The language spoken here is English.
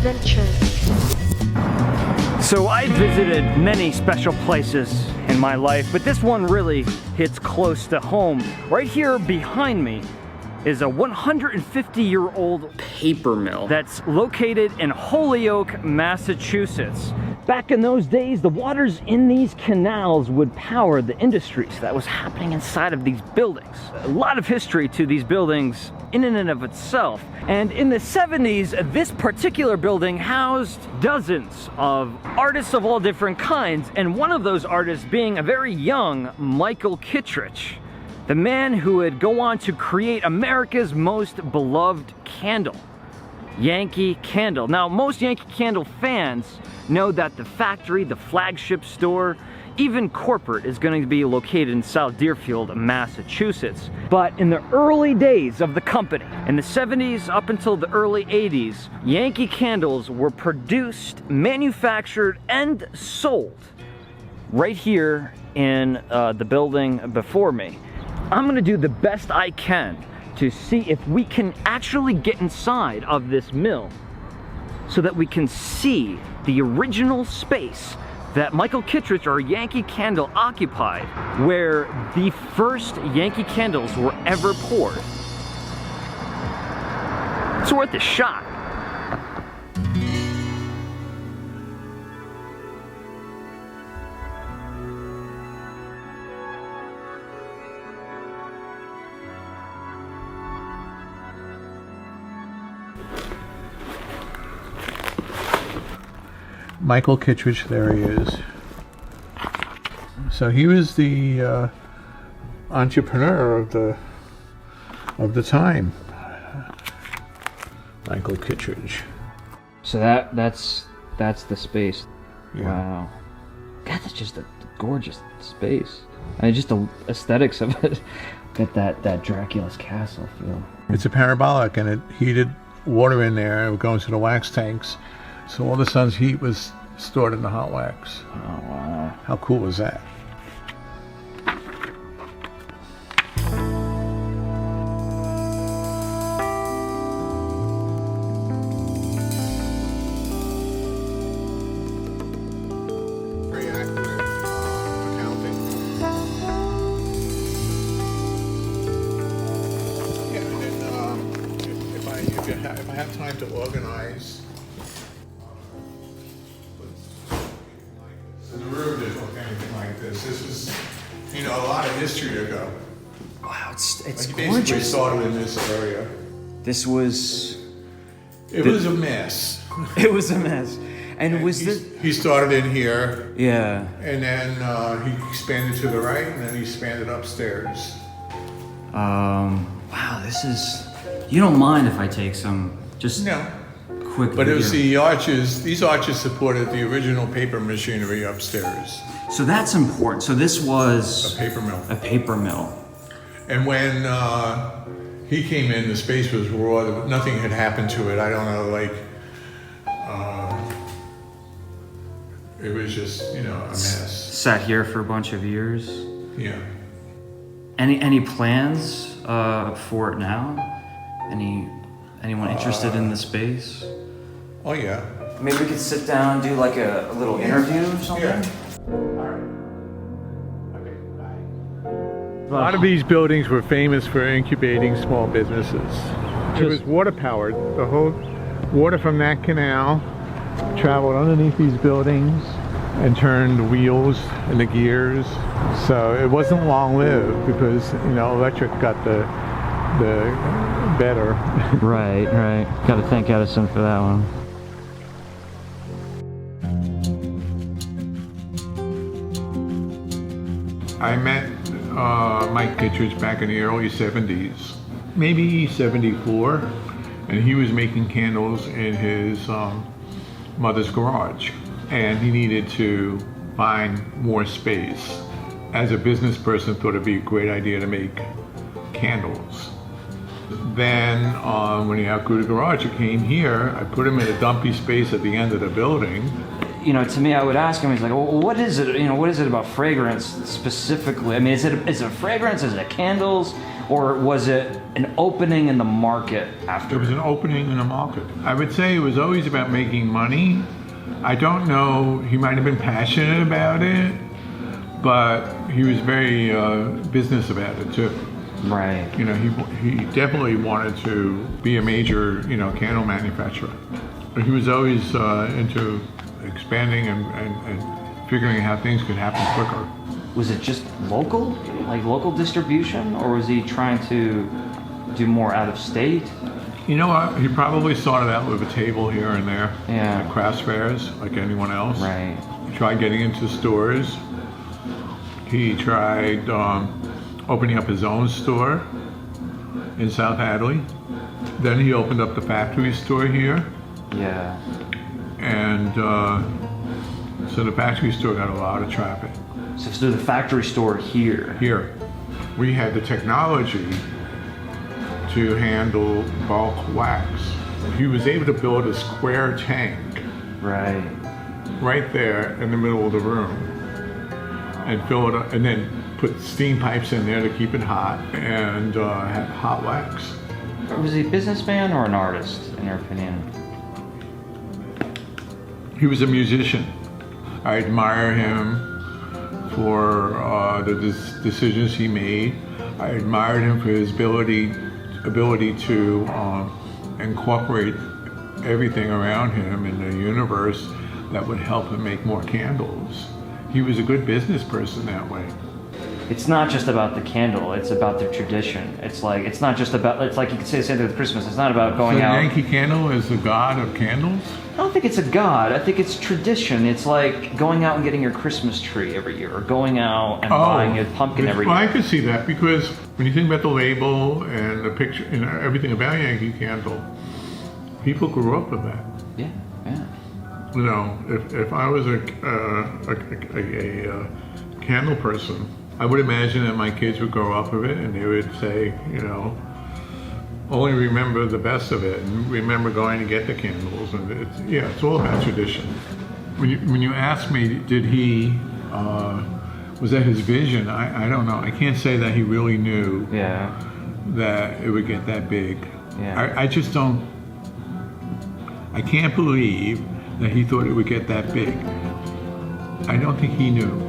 adventure. So I visited many special places in my life, but this one really hits close to home. Right here behind me is a 150-year-old paper mill that's located in Holyoke, Massachusetts. Back in those days, the waters in these canals would power the industries that was happening inside of these buildings. A lot of history to these buildings in and of itself. And in the 70s, this particular building housed dozens of artists of all different kinds, and one of those artists being a very young Michael Kittredge, the man who would go on to create America's most beloved candle, Yankee Candle. Now, most Yankee Candle fans know that the factory, the flagship store, even corporate is going to be located in South Deerfield, Massachusetts. But in the early days of the company, in the 70s up until the early 80s, Yankee candles were produced, manufactured, and sold right here in the building before me. I'm gonna do the best I can to see if we can actually get inside of this mill so that we can see the original space that Michael Kittredge, or Yankee Candle, occupied, where the first Yankee candles were ever poured. It's worth a shot. Michael Kittredge, there he is. So he was the entrepreneur of the time. Michael Kittredge. So that's the space. Yeah. Wow. God, that's just a gorgeous space. I mean, just the aesthetics of it. Get that Dracula's castle feel. It's a parabolic, and it heated water in there. It would go into the wax tanks. So all the sun's heat was stored in the hot wax. Oh, wow. How cool was that? Very accurate accounting. Yeah, and then if I have time to organize. The room didn't look anything like this. This was, a lot of history ago. Wow, it's He basically gorgeous. started in this area. This was... It was a mess. It was a mess. And was this... He started in here, Yeah. and then he expanded to the right, and then he expanded upstairs. Wow, this is... You don't mind if I take some just No. quick But it was video. the arches, these arches supported the original paper machinery upstairs. So that's important. So this was... A paper mill. A paper mill. And when he came in, the space was raw. Nothing had happened to it. I don't know, it was just, a mess. Sat here for a bunch of years. Yeah. Any plans for it now? Anyone interested in the space? Oh, yeah. Maybe we could sit down and do like a little interview or something? Yeah. All right. Okay, bye. A lot of these buildings were famous for incubating small businesses. It was water powered. The whole water from that canal traveled underneath these buildings and turned the wheels and the gears. So it wasn't long lived because, electric got the better. Right. Got to thank Edison for that one. I met Mike Kittredge back in the early 70s, maybe 74, and he was making candles in his mother's garage, and he needed to find more space. As a business person, thought it'd be a great idea to make candles. Then when he outgrew the garage, he came here. I put him in a dumpy space at the end of the building. To me, I would ask him, he's like, well, what is it, what is it about fragrance specifically? I mean, is it a fragrance? Is it candles? Or was it an opening in the market after? It was an opening in the market. I would say it was always about making money. I don't know, he might have been passionate about it, but he was very business about it too. Right. You know, he definitely wanted to be a major, candle manufacturer. But he was always into expanding and figuring out how things could happen quicker. Was it just local, like local distribution, or was he trying to do more out of state? You know what? He probably started out with a table here and there Yeah. at crafts fairs, like anyone else. Right. He tried getting into stores. He tried opening up his own store in South Hadley. Then he opened up the factory store here. Yeah. And so the factory store got a lot of traffic. So through the factory store here. Here, we had the technology to handle bulk wax. He was able to build a square tank Right. right there in the middle of the room and fill it up, and then put steam pipes in there to keep it hot and have hot wax. Was he a businessman or an artist, in your opinion? He was a musician. I admire him for the decisions he made. I admired him for his ability to incorporate everything around him in the universe that would help him make more candles. He was a good business person that way. It's not just about the candle, it's about the tradition. It's like you could say the same thing with Christmas. It's not about going So out. Yankee Candle is the god of candles? I don't think it's a god. I think it's tradition. It's like going out and getting your Christmas tree every year, or going out and buying a pumpkin every Well, year. I could see that because when you think about the label and the picture and everything about Yankee Candle, people grew up with that. Yeah, yeah. You know, if I was a candle person, I would imagine that my kids would grow up with it and they would say, only remember the best of it and remember going to get the candles. And it's all about tradition. When you ask me, did he, was that his vision? I don't know. I can't say that he really knew that it would get that big. Yeah. I just don't, I can't believe that he thought it would get that big. I don't think he knew.